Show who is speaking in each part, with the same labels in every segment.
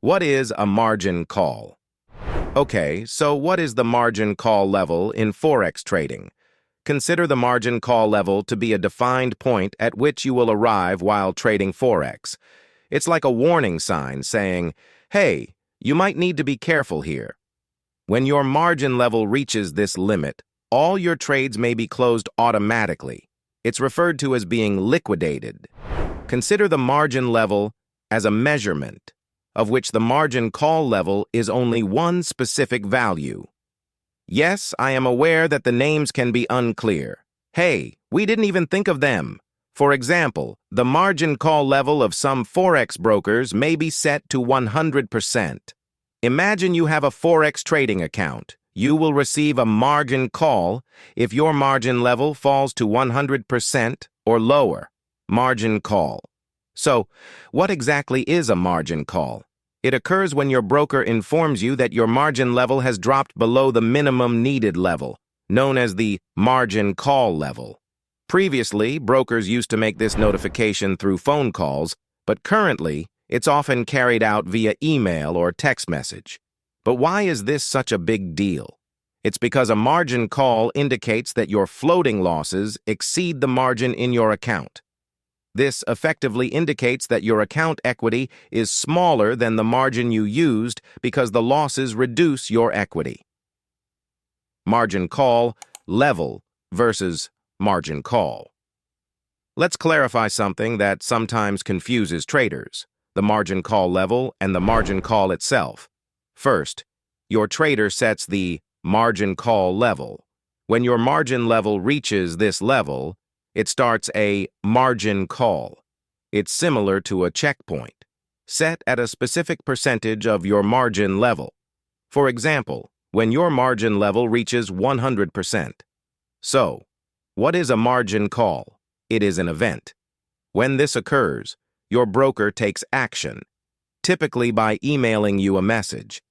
Speaker 1: What is a margin call? Okay, so what is the margin call level in Forex trading? Consider the margin call level to be a defined point at which you will arrive while trading Forex. It's like a warning sign saying, hey, you might need to be careful here. When your margin level reaches this limit, all your trades may be closed automatically. It's referred to as being liquidated. Consider the margin level as a measurement, of which the margin call level is only one specific value. Yes, I am aware that the names can be unclear. Hey, we didn't even think of them. For example, the margin call level of some Forex brokers may be set to 100%. Imagine you have a Forex trading account. You will receive a margin call if your margin level falls to 100% or lower. Margin call. So, what exactly is a margin call? It occurs when your broker informs you that your margin level has dropped below the minimum needed level, known as the margin call level. Previously, brokers used to make this notification through phone calls, but currently, it's often carried out via email or text message. But why is this such a big deal? It's because a margin call indicates that your floating losses exceed the margin in your account. This effectively indicates that your account equity is smaller than the margin you used because the losses reduce your equity. Margin call level versus margin call. Let's clarify something that sometimes confuses traders: the margin call level and the margin call itself. First, your trader sets the margin call level. When your margin level reaches this level, it starts a margin call. It's similar to a checkpoint, set at a specific percentage of your margin level. For example, when your margin level reaches 100%. So, what is a margin call? It is an event. When this occurs, your broker takes action, typically by emailing you a message.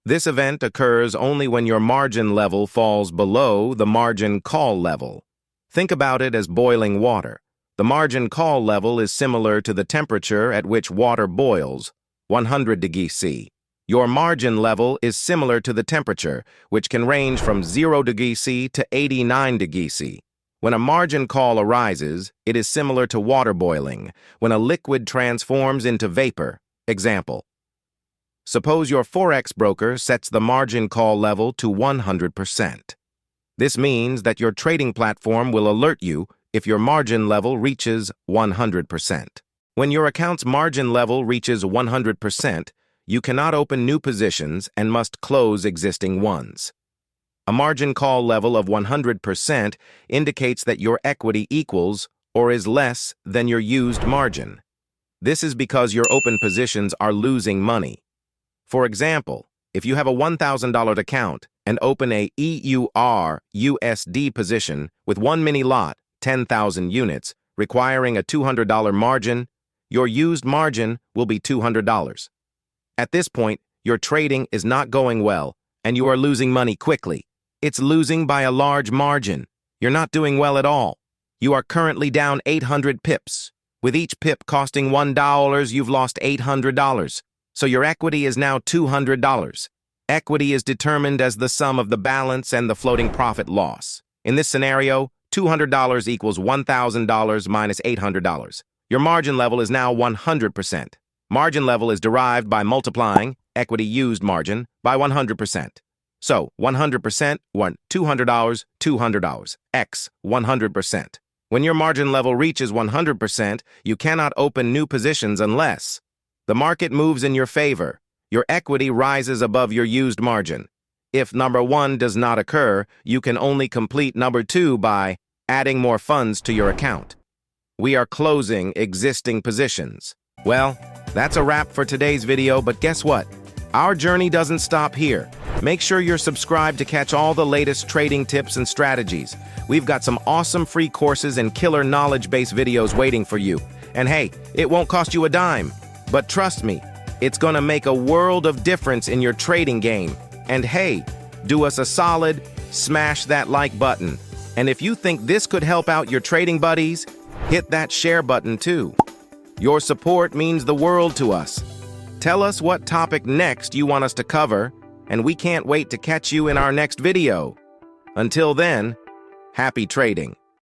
Speaker 1: This event occurs only when your margin level falls below the margin call level. Think about it as boiling water. The margin call level is similar to the temperature at which water boils, 100 degrees C. Your margin level is similar to the temperature, which can range from 0 degrees C to 89 degrees C. When a margin call arises, it is similar to water boiling, when a liquid transforms into vapor. Example: suppose your Forex broker sets the margin call level to 100%. This means that your trading platform will alert you if your margin level reaches 100%. When your account's margin level reaches 100%, you cannot open new positions and must close existing ones. A margin call level of 100% indicates that your equity equals or is less than your used margin. This is because your open positions are losing money. For example, if you have a $1,000 account and open a EUR USD position with one mini lot, 10,000 units, requiring a $200 margin, your used margin will be $200. At this point, your trading is not going well, and you are losing money quickly. It's losing by a large margin. You're not doing well at all. You are currently down 800 pips. With each pip costing $1, you've lost $800. So your equity is now $200. Equity is determined as the sum of the balance and the floating profit loss. In this scenario, $200 equals $1,000 minus $800. Your margin level is now 100%. Margin level is derived by multiplying equity used margin by 100%. So 100%, $200, $200, x 100%. When your margin level reaches 100%, you cannot open new positions unless the market moves in your favor. Your equity rises above your used margin. If number 1 does not occur, you can only complete number 2 by adding more funds to your account. We are closing existing positions. Well, that's a wrap for today's video, but guess what? Our journey doesn't stop here. Make sure you're subscribed to catch all the latest trading tips and strategies. We've got some awesome free courses and killer knowledge-based videos waiting for you. And hey, it won't cost you a dime. But trust me, it's gonna make a world of difference in your trading game. And hey, do us a solid, smash that like button. And if you think this could help out your trading buddies, hit that share button too. Your support means the world to us. Tell us what topic next you want us to cover, and we can't wait to catch you in our next video. Until then, happy trading.